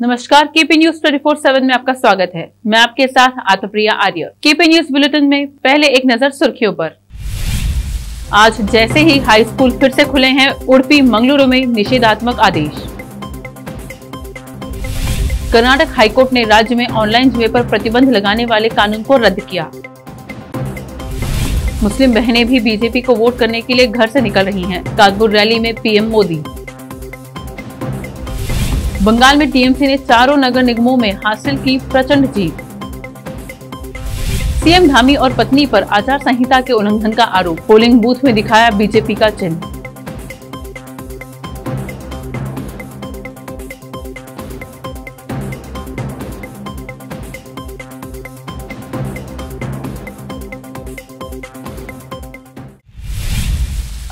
नमस्कार, KP news 24/7 में आपका स्वागत है। मैं आपके साथ आत्मप्रिया आर्य। केपी न्यूज बुलेटिन में पहले एक नजर सुर्खियों पर। आज जैसे ही हाई स्कूल फिर से खुले हैं, उडुपी मंगलुरु में निषेधात्मक आदेश। कर्नाटक हाईकोर्ट ने राज्य में ऑनलाइन जुए पर प्रतिबंध लगाने वाले कानून को रद्द किया। मुस्लिम बहनें भी बीजेपी को वोट करने के लिए घर से निकल रही हैं। कानपुर रैली में पीएम मोदी। बंगाल में टीएमसी ने चारों नगर निगमों में हासिल की प्रचंड जीत। सीएम धामी और पत्नी पर आचार संहिता के उल्लंघन का आरोप। पोलिंग बूथ में दिखाया बीजेपी का चिन्ह।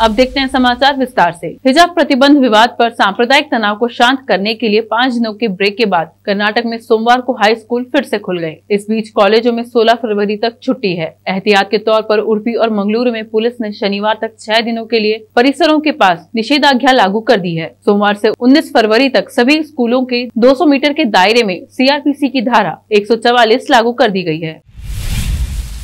अब देखते हैं समाचार विस्तार से। हिजाब प्रतिबंध विवाद पर सांप्रदायिक तनाव को शांत करने के लिए 5 दिनों के ब्रेक के बाद कर्नाटक में सोमवार को हाई स्कूल फिर से खुल गए। इस बीच कॉलेजों में 16 फरवरी तक छुट्टी है। एहतियात के तौर पर उडुपी और मंगलुरु में पुलिस ने शनिवार तक 6 दिनों के लिए परिसरों के पास निषेधाज्ञा लागू कर दी है। सोमवार से 19 फरवरी तक सभी स्कूलों के 200 मीटर के दायरे में सीआरपीसी की धारा 144 लागू कर दी गई है।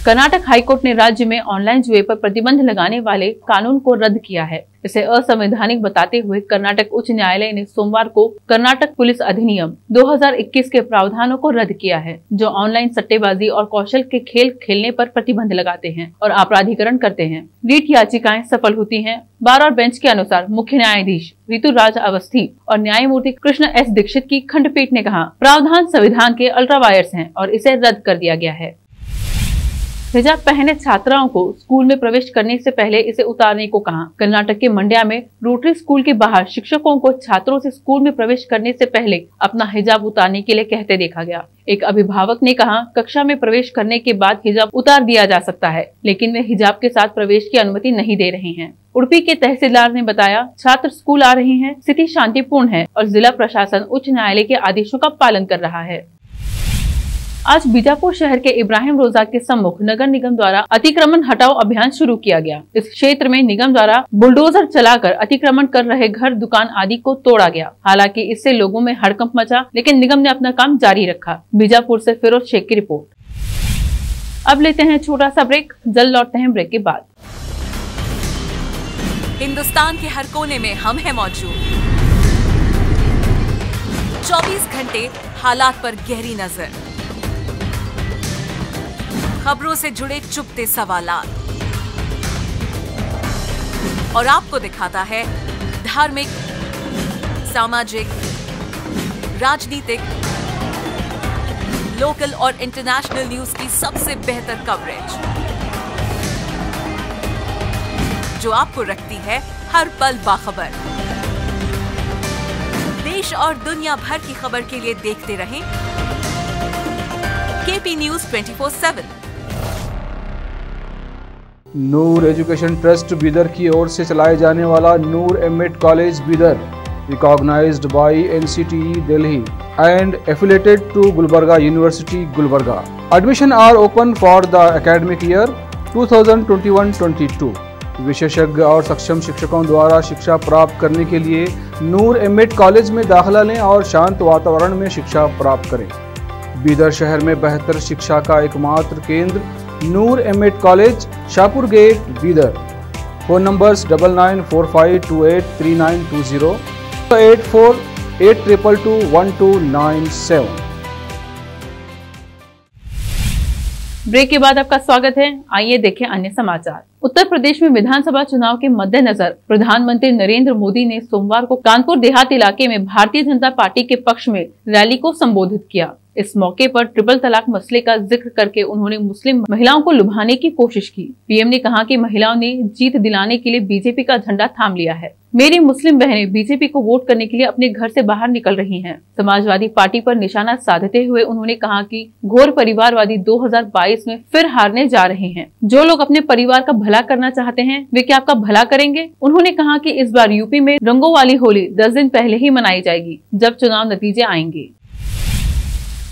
कर्नाटक हाईकोर्ट ने राज्य में ऑनलाइन जुए पर प्रतिबंध लगाने वाले कानून को रद्द किया है। इसे असंवैधानिक बताते हुए कर्नाटक उच्च न्यायालय ने सोमवार को कर्नाटक पुलिस अधिनियम 2021 के प्रावधानों को रद्द किया है, जो ऑनलाइन सट्टेबाजी और कौशल के खेल खेलने पर प्रतिबंध लगाते हैं और आपराधिकरण करते हैं। रीट याचिकाएं सफल होती हैं। बार और बेंच के अनुसार मुख्य न्यायाधीश ऋतुराज अवस्थी और न्यायमूर्ति कृष्ण एस दीक्षित की खंडपीठ ने कहा, प्रावधान संविधान के अल्ट्रावायर्स हैं और इसे रद्द कर दिया गया है। हिजाब पहने छात्राओं को स्कूल में प्रवेश करने से पहले इसे उतारने को कहा। कर्नाटक के मंड्या में रोटरी स्कूल के बाहर शिक्षकों को छात्रों से स्कूल में प्रवेश करने से पहले अपना हिजाब उतारने के लिए कहते देखा गया। एक अभिभावक ने कहा, कक्षा में प्रवेश करने के बाद हिजाब उतार दिया जा सकता है, लेकिन वे हिजाब के साथ प्रवेश की अनुमति नहीं दे रहे हैं। उडुपी के तहसीलदार ने बताया, छात्र स्कूल आ रहे हैं, स्थिति शांतिपूर्ण है और जिला प्रशासन उच्च न्यायालय के आदेशों का पालन कर रहा है। आज बीजापुर शहर के इब्राहिम रोजा के सम्मुख नगर निगम द्वारा अतिक्रमण हटाओ अभियान शुरू किया गया। इस क्षेत्र में निगम द्वारा बुलडोजर चलाकर अतिक्रमण कर रहे घर, दुकान आदि को तोड़ा गया। हालांकि इससे लोगों में हड़कंप मचा, लेकिन निगम ने अपना काम जारी रखा। बीजापुर से फिरोज शेख की रिपोर्ट। अब लेते हैं छोटा सा ब्रेक, जल्द लौटते हैं ब्रेक के बाद। हिंदुस्तान के हर कोने में हम हैं मौजूद। 24 घंटे हालात पर गहरी नजर, खबरों से जुड़े चुपते सवालात और आपको दिखाता है धार्मिक, सामाजिक, राजनीतिक, लोकल और इंटरनेशनल न्यूज की सबसे बेहतर कवरेज, जो आपको रखती है हर पल बाखबर। देश और दुनिया भर की खबर के लिए देखते रहें KP news 24/7। Noor education trust Bidar की ओर से चलाए जाने वाला Noor MEd college Bidar, recognised by NCTE Delhi and affiliated to Gulbarga university Gulbarga. Admission are open for the academic year 2021-22। विशेषज्ञ और सक्षम शिक्षकों द्वारा शिक्षा प्राप्त करने के लिए नूर एमएड कॉलेज में दाखिला लें और शांत वातावरण में शिक्षा प्राप्त करें। बीदर शहर में बेहतर शिक्षा का एकमात्र केंद्र Noor MEd college, Shahpur gate, Bidar. Phone numbers 9945283920, 8482221297। Break के बाद आपका स्वागत है। आइए देखें अन्य समाचार। उत्तर प्रदेश में विधानसभा चुनाव के मद्देनजर प्रधानमंत्री नरेंद्र मोदी ने सोमवार को कानपुर देहात इलाके में भारतीय जनता पार्टी के पक्ष में रैली को संबोधित किया। इस मौके पर ट्रिपल तलाक मसले का जिक्र करके उन्होंने मुस्लिम महिलाओं को लुभाने की कोशिश की। पीएम ने कहा कि महिलाओं ने जीत दिलाने के लिए बीजेपी का झंडा थाम लिया है। मेरी मुस्लिम बहनें बीजेपी को वोट करने के लिए अपने घर से बाहर निकल रही हैं। समाजवादी पार्टी पर निशाना साधते हुए उन्होंने कहा कि घोर परिवारवादी 2022 में फिर हारने जा रहे हैं। जो लोग अपने परिवार का भला करना चाहते हैं, वे क्या आपका भला करेंगे? उन्होंने कहा कि इस बार यूपी में रंगों वाली होली 10 दिन पहले ही मनाई जाएगी, जब चुनाव नतीजे आएंगे।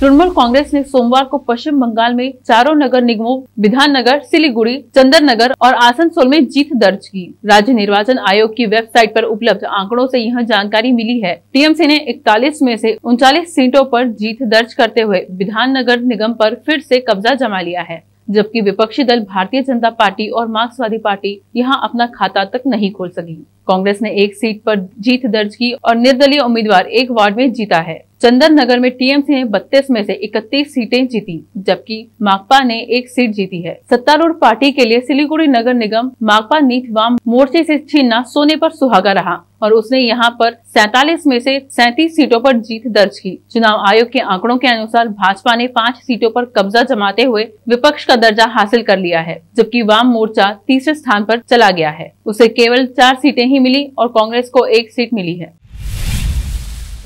तृणमूल कांग्रेस ने सोमवार को पश्चिम बंगाल में चारों नगर निगमों विधाननगर, सिलीगुड़ी, चंदननगर और आसनसोल में जीत दर्ज की। राज्य निर्वाचन आयोग की वेबसाइट पर उपलब्ध आंकड़ों से यह जानकारी मिली है। टीएमसी ने 41 में से 39 सीटों पर जीत दर्ज करते हुए विधाननगर निगम पर फिर से कब्जा जमा लिया है, जबकि विपक्षी दल भारतीय जनता पार्टी और मार्क्सवादी पार्टी यहां अपना खाता तक नहीं खोल सकी। कांग्रेस ने 1 सीट पर जीत दर्ज की और निर्दलीय उम्मीदवार 1 वार्ड में जीता है। चंदन नगर में टीएमसी ने 32 में से 31 सीटें जीती, जबकि माकपा ने 1 सीट जीती है। सत्तारूढ़ पार्टी के लिए सिलीगुड़ी नगर निगम माकपा नीति वाम मोर्चे से छीनना सोने पर सुहागा रहा और उसने यहां पर 47 में से 37 सीटों पर जीत दर्ज की। चुनाव आयोग के आंकड़ों के अनुसार भाजपा ने 5 सीटों पर कब्जा जमाते हुए विपक्ष का दर्जा हासिल कर लिया है, जबकि वाम मोर्चा तीसरे स्थान पर चला गया है। उसे केवल 4 सीटें ही मिली और कांग्रेस को 1 सीट मिली है।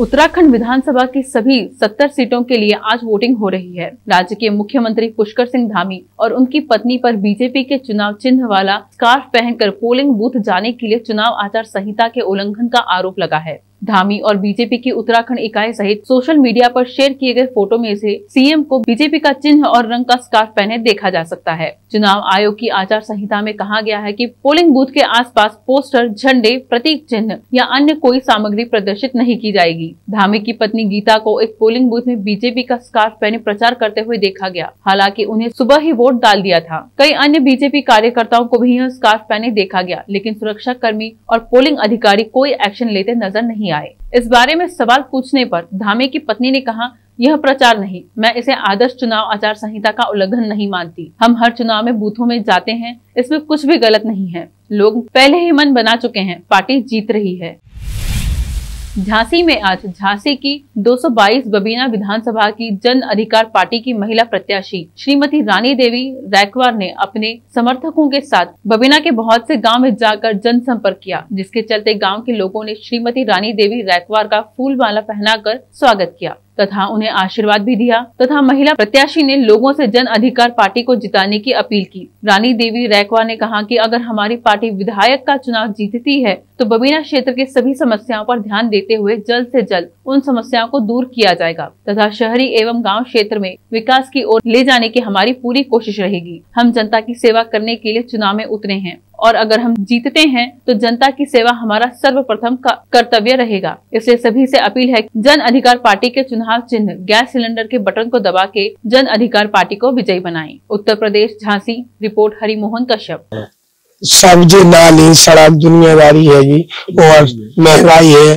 उत्तराखंड विधानसभा की सभी 70 सीटों के लिए आज वोटिंग हो रही है। राज्य के मुख्यमंत्री पुष्कर सिंह धामी और उनकी पत्नी पर बीजेपी के चुनाव चिन्ह वाला स्कार्फ पहनकर पोलिंग बूथ जाने के लिए चुनाव आचार संहिता के उल्लंघन का आरोप लगा है। धामी और बीजेपी की उत्तराखंड इकाई सहित सोशल मीडिया पर शेयर किए गए फोटो में से सीएम को बीजेपी का चिन्ह और रंग का स्कार्फ पहने देखा जा सकता है। चुनाव आयोग की आचार संहिता में कहा गया है कि पोलिंग बूथ के आसपास पोस्टर, झंडे, प्रतीक चिन्ह या अन्य कोई सामग्री प्रदर्शित नहीं की जाएगी। धामी की पत्नी गीता को एक पोलिंग बूथ में बीजेपी का स्कार्फ पहने प्रचार करते हुए देखा गया। हालांकि उन्हें सुबह ही वोट डाल दिया था। कई अन्य बीजेपी कार्यकर्ताओं को भी यह स्कार्फ पहने देखा गया, लेकिन सुरक्षा कर्मी और पोलिंग अधिकारी कोई एक्शन लेते नजर नहीं आए। इस बारे में सवाल पूछने पर धामी की पत्नी ने कहा, यह प्रचार नहीं, मैं इसे आदर्श चुनाव आचार संहिता का उल्लंघन नहीं मानती। हम हर चुनाव में बूथों में जाते हैं, इसमें कुछ भी गलत नहीं है। लोग पहले ही मन बना चुके हैं, पार्टी जीत रही है। झांसी में आज झांसी की 222 बबीना विधानसभा की जन अधिकार पार्टी की महिला प्रत्याशी श्रीमती रानी देवी रैकवार ने अपने समर्थकों के साथ बबीना के बहुत से गांव में जाकर जनसंपर्क किया, जिसके चलते गांव के लोगों ने श्रीमती रानी देवी रैकवार का फूल माला पहनाकर स्वागत किया तथा उन्हें आशीर्वाद भी दिया तथा महिला प्रत्याशी ने लोगों से जन अधिकार पार्टी को जिताने की अपील की। रानी देवी रैकवार ने कहा कि अगर हमारी पार्टी विधायक का चुनाव जीतती है तो बबीना क्षेत्र के सभी समस्याओं पर ध्यान देते हुए जल्द से जल्द उन समस्याओं को दूर किया जाएगा तथा शहरी एवं गांव क्षेत्र में विकास की ओर ले जाने की हमारी पूरी कोशिश रहेगी। हम जनता की सेवा करने के लिए चुनाव में उतरे हैं और अगर हम जीतते हैं तो जनता की सेवा हमारा सर्वप्रथम कर्तव्य रहेगा। इसलिए सभी से अपील है, जन अधिकार पार्टी के चुनाव चिन्ह गैस सिलेंडर के बटन को दबा के जन अधिकार पार्टी को विजयी बनाएं। उत्तर प्रदेश, झांसी, रिपोर्ट हरिमोहन कश्यप। सब्जी, नाली, सड़क, दुनियादारी है जी और महंगाई है,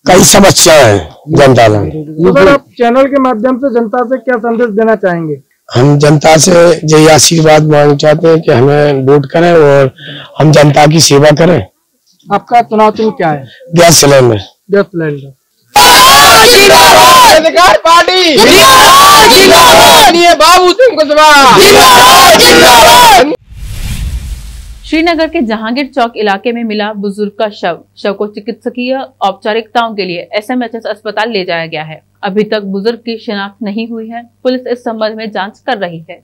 कई समस्याएं हैं जनता में। सर, आप चैनल के माध्यम से जनता से क्या संदेश देना चाहेंगे? हम जनता से यही आशीर्वाद मांगना चाहते हैं कि हमें वोट करें और हम जनता की सेवा करें। आपका चुनाव चिन्ह क्या है? Gas cylinder. Gas cylinder. अधिकार पार्टी बाबू सिंह कुशवाहा। श्रीनगर के जहांगीर चौक इलाके में मिला बुजुर्ग का शव को चिकित्सकीय औपचारिकताओं के लिए एसएमएचएस अस्पताल ले जाया गया है। अभी तक बुजुर्ग की शिनाख्त नहीं हुई है। पुलिस इस संबंध में जांच कर रही है।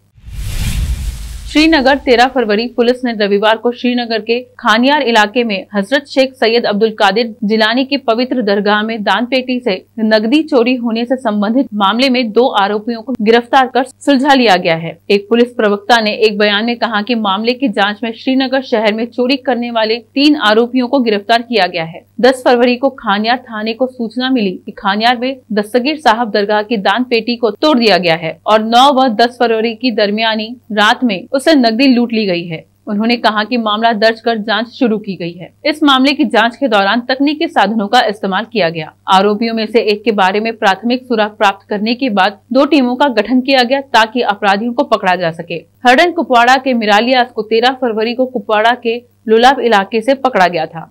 श्रीनगर 13 फरवरी पुलिस ने रविवार को श्रीनगर के खानियार इलाके में हजरत शेख सैयद अब्दुल कादिर जिलानी की पवित्र दरगाह में दान पेटी से नकदी चोरी होने से संबंधित मामले में 2 आरोपियों को गिरफ्तार कर सुलझा लिया गया है। एक पुलिस प्रवक्ता ने एक बयान में कहा कि मामले की जांच में श्रीनगर शहर में चोरी करने वाले 3 आरोपियों को गिरफ्तार किया गया है। 10 फरवरी को खानियार थाने को सूचना मिली कि खानियार में दस्तगीर साहब दरगाह की दान पेटी को तोड़ दिया गया है और 9 व 10 फरवरी की दरमियानी रात में उससे नकदी लूट ली गई है। उन्होंने कहा कि मामला दर्ज कर जांच शुरू की गई है। इस मामले की जांच के दौरान तकनीकी साधनों का इस्तेमाल किया गया। आरोपियों में से एक के बारे में प्राथमिक सुराग प्राप्त करने के बाद 2 टीमों का गठन किया गया ताकि अपराधियों को पकड़ा जा सके। हरडन कुपवाड़ा के मिरालियास को 13 फरवरी को कुपवाड़ा के लुलाब इलाके से पकड़ा गया था।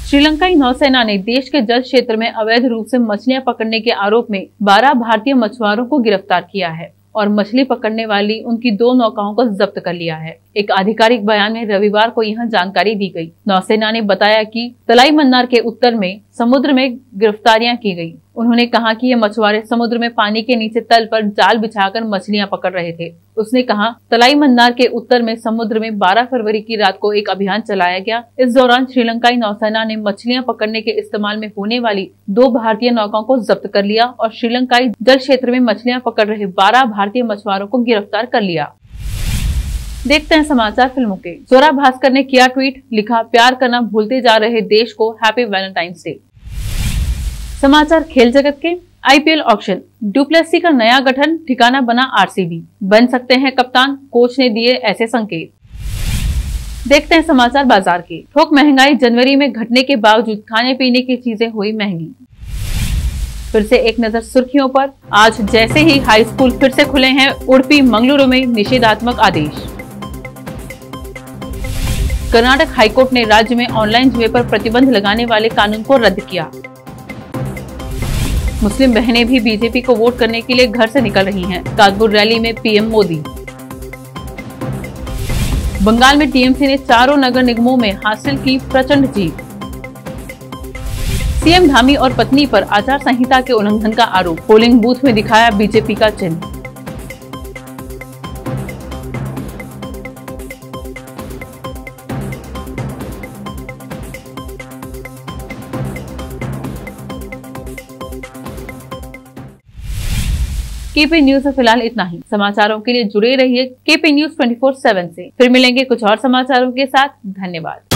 श्रीलंकाई नौसेना ने देश के जल क्षेत्र में अवैध रूप से मछलियां पकड़ने के आरोप में 12 भारतीय मछुआरों को गिरफ्तार किया है और मछली पकड़ने वाली उनकी 2 नौकाओं को जब्त कर लिया है। एक आधिकारिक बयान में रविवार को यह जानकारी दी गई। नौसेना ने बताया कि तलाई मन्नार के उत्तर में समुद्र में गिरफ्तारियां की गई। उन्होंने कहा कि ये मछुआरे समुद्र में पानी के नीचे तल पर जाल बिछाकर मछलियां पकड़ रहे थे। उसने कहा, तलाई मन्नार के उत्तर में समुद्र में 12 फरवरी की रात को एक अभियान चलाया गया। इस दौरान श्रीलंकाई नौसेना ने मछलियां पकड़ने के इस्तेमाल में होने वाली 2 भारतीय नौकाओं को जब्त कर लिया और श्रीलंकाई जल क्षेत्र में मछलियां पकड़ रहे 12 भारतीय मछुआरों को गिरफ्तार कर लिया। देखते हैं समाचार फिल्मों के। जोरा भास्कर ने किया ट्वीट, लिखा, प्यार करना भूलते जा रहे देश को हैप्पी वैलेंटाइंस डे। समाचार खेल जगत के। आईपीएल ऑक्शन, डुप्लेसी का नया गठन, ठिकाना बना आरसीबी, बन सकते हैं कप्तान, कोच ने दिए ऐसे संकेत। देखते हैं समाचार बाजार के। थोक महंगाई जनवरी में घटने के बावजूद खाने पीने की चीजें हुई महंगी। फिर से एक नजर सुर्खियों पर। आज जैसे ही हाई स्कूल फिर से खुले हैं, उडुपी मंगलुरु में निषेधात्मक आदेश। कर्नाटक हाईकोर्ट ने राज्य में ऑनलाइन जुए पर प्रतिबंध लगाने वाले कानून को रद्द किया। मुस्लिम बहनें भी बीजेपी को वोट करने के लिए घर से निकल रही हैं। कानपुर रैली में पीएम मोदी। बंगाल में टीएमसी ने चारों नगर निगमों में हासिल की प्रचंड जीत। सीएम धामी और पत्नी पर आचार संहिता के उल्लंघन का आरोप, पोलिंग बूथ में दिखाया बीजेपी का चिन्ह। केपी न्यूज में फिलहाल इतना ही। समाचारों के लिए जुड़े रहिए केपी न्यूज 24/7 से। फिर मिलेंगे कुछ और समाचारों के साथ। धन्यवाद।